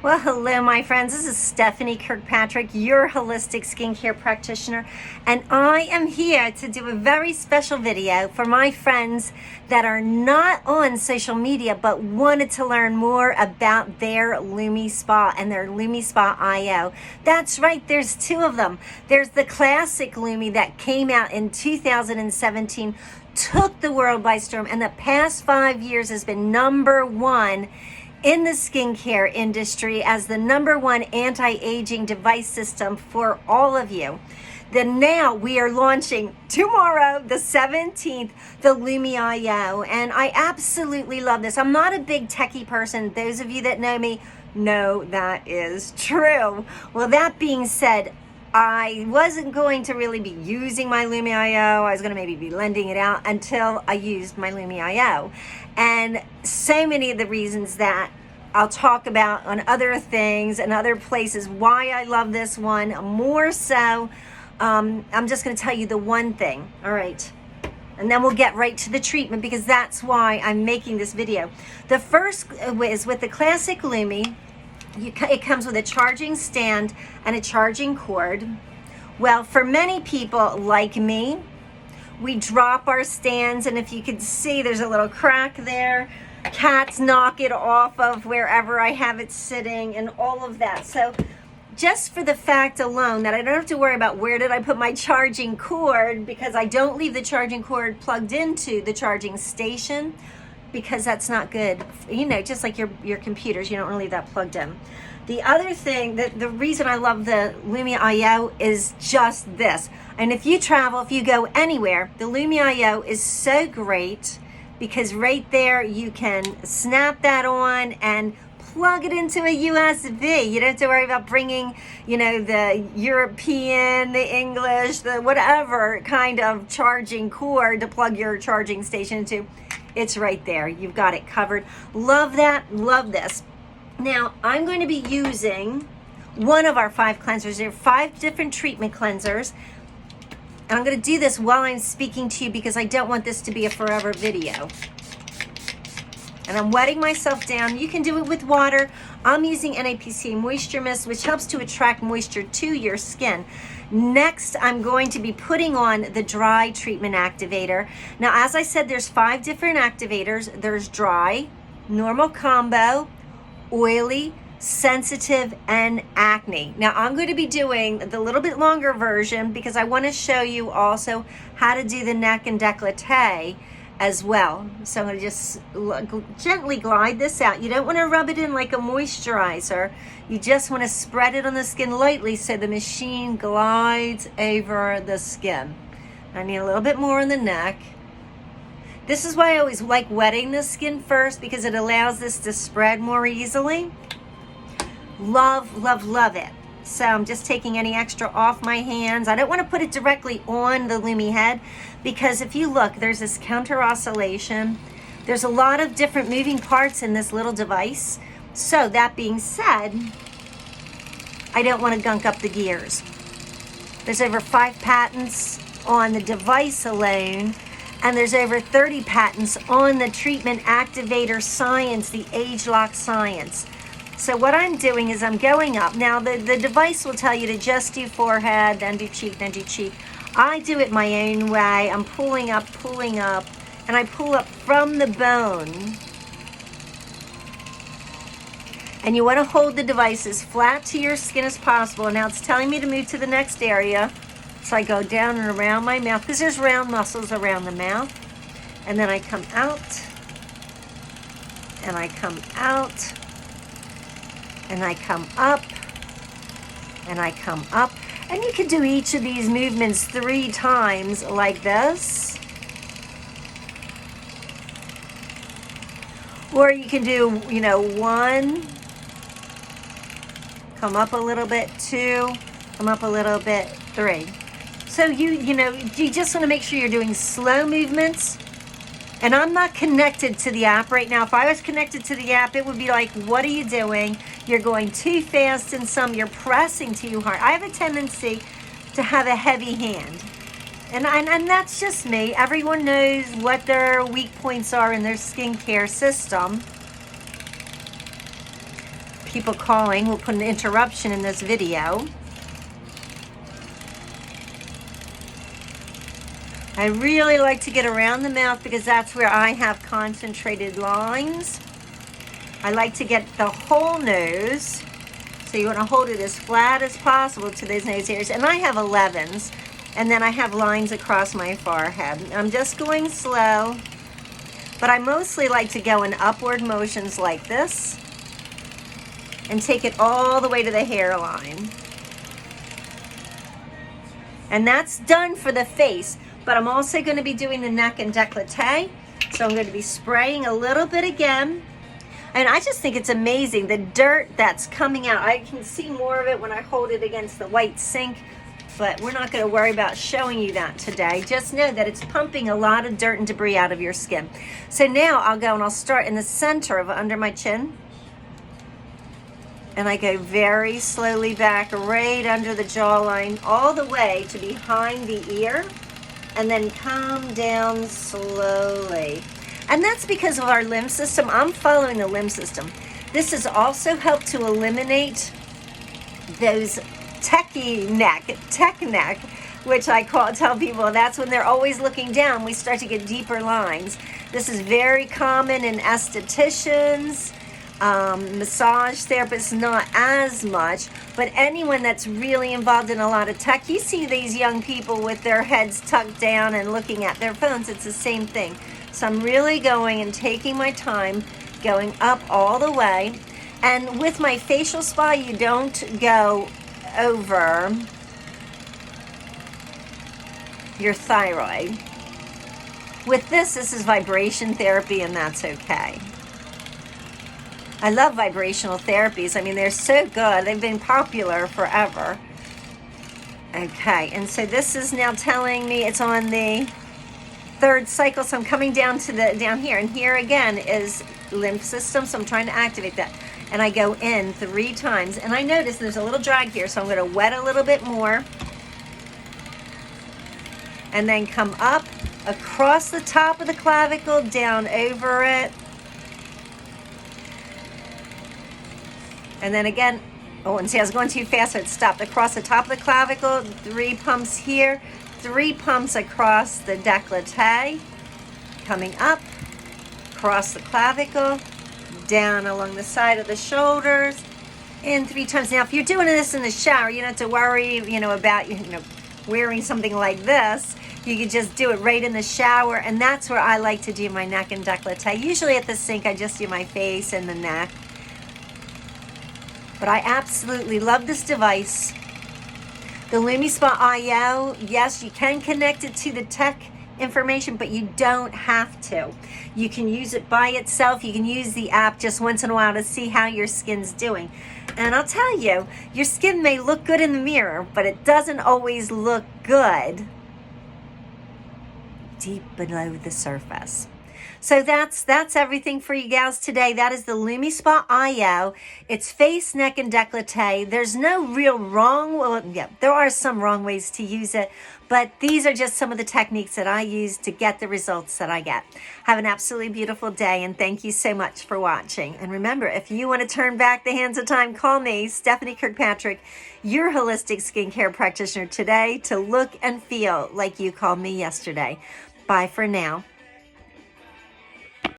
Well, hello, my friends. This is Stephanie Kirkpatrick, your holistic skincare practitioner, and I am here to do a very special video for my friends that are not on social media but wanted to learn more about their LumiSpa and their LumiSpa IO. That's right, there's two of them. There's the Classic Lumi that came out in 2017, took the world by storm, and the past 5 years has been #1 in the skincare industry as the #1 anti-aging device system for all of you. Then now we are launching tomorrow, the 17th, the Lumi IO, and I absolutely love this. I'm not a big techie person. Those of you that know me know that is true. Well, that being said, I wasn't going to really be using my Lumi IO. I was going to maybe be lending it out until I used my Lumi IO. And so many of the reasons that I'll talk about on other things and other places, why I love this one more so. I'm just going to tell you the one thing, all right? And then we'll get right to the treatment because that's why I'm making this video. The first is with the Classic Lumi. It comes with a charging stand and a charging cord. Well, for many people like me, we drop our stands, and if you could see, there's a little crack there. Cats knock it off of wherever I have it sitting and all of that. So just for the fact alone that I don't have to worry about where did I put my charging cord, because I don't leave the charging cord plugged into the charging station, because that's not good. You know, just like your computers, you don't want to leave that plugged in. The other thing, the reason I love the Lumi IO is just this. And if you travel, if you go anywhere, the Lumi IO is so great because right there you can snap that on and plug it into a USB. You don't have to worry about bringing, you know, the European, the English, the whatever kind of charging cord to plug your charging station into. It's right there. You've got it covered. Love that. Love this. Now, I'm going to be using one of our 5 cleansers. There are 5 different treatment cleansers. And I'm going to do this while I'm speaking to you because I don't want this to be a forever video. And I'm wetting myself down. You can do it with water. I'm using NAPC Moisture Mist, which helps to attract moisture to your skin. Next, I'm going to be putting on the dry treatment activator. Now, as I said, there's 5 different activators. There's dry, normal combo, oily, sensitive, and acne. Now, I'm going to be doing the little bit longer version because I want to show you also how to do the neck and décolleté as well. So I'm going to just gently glide this out. You don't want to rub it in like a moisturizer. You just want to spread it on the skin lightly so the machine glides over the skin. I need a little bit more on the neck. This is why I always like wetting the skin first, because it allows this to spread more easily. Love, love, love it. So I'm just taking any extra off my hands. I don't want to put it directly on the Lumi head because if you look, there's this counter oscillation. There's a lot of different moving parts in this little device. So that being said, I don't want to gunk up the gears. There's over 5 patents on the device alone, and there's over 30 patents on the treatment activator science, the age lock science. So what I'm doing is I'm going up. Now the device will tell you to just do forehead, then do cheek, then do cheek. I do it my own way. I'm pulling up, and I pull up from the bone. And you want to hold the device as flat to your skin as possible. Now it's telling me to move to the next area. So I go down and around my mouth because there's round muscles around the mouth. And then I come out, and I come out, and I come up, and I come up. And you can do each of these movements 3 times like this. Or you can do, you know, 1, come up a little bit, 2, come up a little bit, 3. So you know, you just want to make sure you're doing slow movements. And I'm not connected to the app right now. If I was connected to the app, it would be like, what are you doing? You're going too fast in some, you're pressing too hard. I have a tendency to have a heavy hand. And that's just me. Everyone knows what their weak points are in their skincare system. people calling. We'll put an interruption in this video. I really like to get around the mouth because that's where I have concentrated lines. I like to get the whole nose. So you want to hold it as flat as possible to those nose hairs. And I have 11s. And then I have lines across my forehead. I'm just going slow. But I mostly like to go in upward motions like this. And take it all the way to the hairline. And that's done for the face. But I'm also going to be doing the neck and décolleté. So I'm going to be spraying a little bit again. And I just think it's amazing, the dirt that's coming out. I can see more of it when I hold it against the white sink, but we're not going to worry about showing you that today. Just know that it's pumping a lot of dirt and debris out of your skin. So now I'll go and I'll start in the center of under my chin. And I go very slowly back right under the jawline, all the way to behind the ear. And then come down slowly. And that's because of our lymph system. I'm following the lymph system. This has also helped to eliminate those tech neck, which I tell people that's when they're always looking down. We start to get deeper lines. This is very common in estheticians, massage therapists, not as much, but anyone that's really involved in a lot of tech, you see these young people with their heads tucked down and looking at their phones. It's the same thing. So I'm really going and taking my time, going up all the way. And with my facial spa, you don't go over your thyroid. With this is vibration therapy, and that's okay. I love vibrational therapies. I mean, they're so good. They've been popular forever. Okay, and so this is now telling me it's on the third cycle, so I'm coming down to down here, and here again is lymph system, so I'm trying to activate that. And I go in 3 times, and I notice there's a little drag here, so I'm going to wet a little bit more. And then come up across the top of the clavicle, down over it. And then again, oh, and see, I was going too fast, so it stopped. Across the top of the clavicle, 3 pumps here, 3 pumps across the décolleté, coming up, across the clavicle, down along the side of the shoulders, and 3 times. Now, if you're doing this in the shower, you don't have to worry, about, wearing something like this. You can just do it right in the shower, and that's where I like to do my neck and décolleté. Usually at the sink, I just do my face and the neck. But I absolutely love this device. The LumiSpa IO, yes, you can connect it to the tech information, but you don't have to. You can use it by itself. You can use the app just once in a while to see how your skin's doing. And I'll tell you, your skin may look good in the mirror, but it doesn't always look good deep below the surface. So that's everything for you gals today. That is the LumiSpa IO. It's face, neck, and décolleté. There's no real wrong, well, yeah, there are some wrong ways to use it, but these are just some of the techniques that I use to get the results that I get. Have an absolutely beautiful day, and thank you so much for watching. And remember, if you want to turn back the hands of time, call me, Stephanie Kirkpatrick, your holistic skincare practitioner today, to look and feel like you called me yesterday. Bye for now.